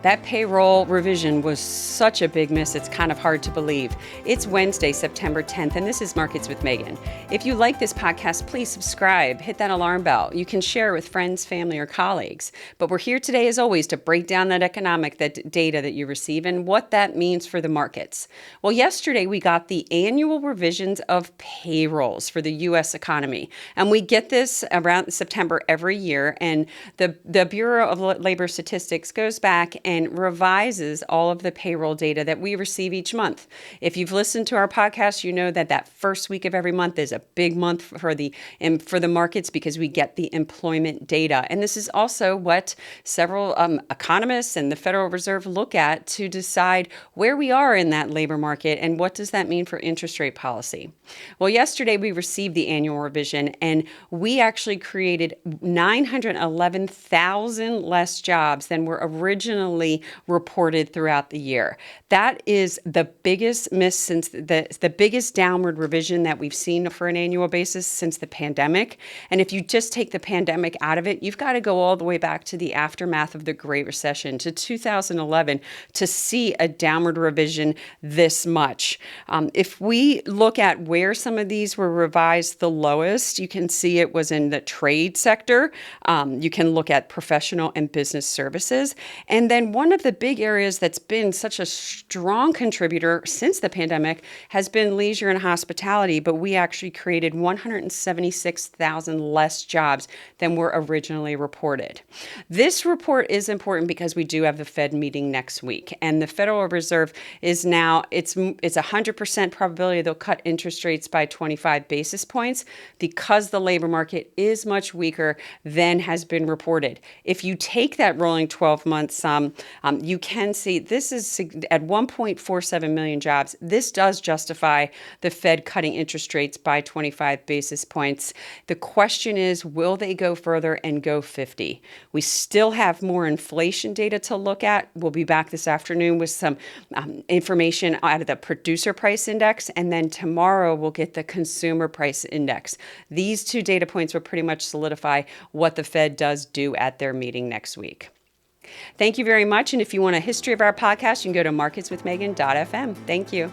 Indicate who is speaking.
Speaker 1: That payroll revision was such a big miss, it's kind of hard to believe. It's Wednesday, September 10th, and this is Markets with Megan. If you like this podcast, please subscribe, hit that alarm bell. You can share with friends, family, or colleagues. But we're here today, as always, to break down that economic data that you receive and what that means for the markets. Well, yesterday we got the annual revisions of payrolls for the U.S. economy. And we get this around September every year, and the Bureau of Labor Statistics goes back and revises all of the payroll data that we receive each month. If you've listened to our podcast, you know that first week of every month is a big month for the markets because we get the employment data. And this is also what several economists and the Federal Reserve look at to decide where we are in that labor market and what does that mean for interest rate policy. Well, yesterday we received the annual revision, and we actually created 911,000 less jobs than were originally reported throughout the year. That is the biggest miss since the biggest downward revision that we've seen for an annual basis since the pandemic. And if you just take the pandemic out of it, you've got to go all the way back to the aftermath of the Great Recession to 2011 to see a downward revision this much. If we look at where some of these were revised the lowest, you can see it was in the trade sector. You can look at professional and business services. And then one of the big areas that's been such a strong contributor since the pandemic has been leisure and hospitality, but we actually created 176,000 less jobs than were originally reported. This report is important because we do have the Fed meeting next week, and the Federal Reserve is now, it's 100% probability they'll cut interest rates by 25 basis points because the labor market is much weaker than has been reported. If you take that rolling 12 months, you can see this is at 1.47 million jobs. This does justify the Fed cutting interest rates by 25 basis points. The question is, will they go further and go 50? We still have more inflation data to look at. We'll be back this afternoon with some information out of the producer price index, and then tomorrow we'll get the consumer price index. These two data points will pretty much solidify what the Fed does do at their meeting next week. Thank you very much. And if you want a history of our podcast, you can go to marketswithmegan.fm. Thank you.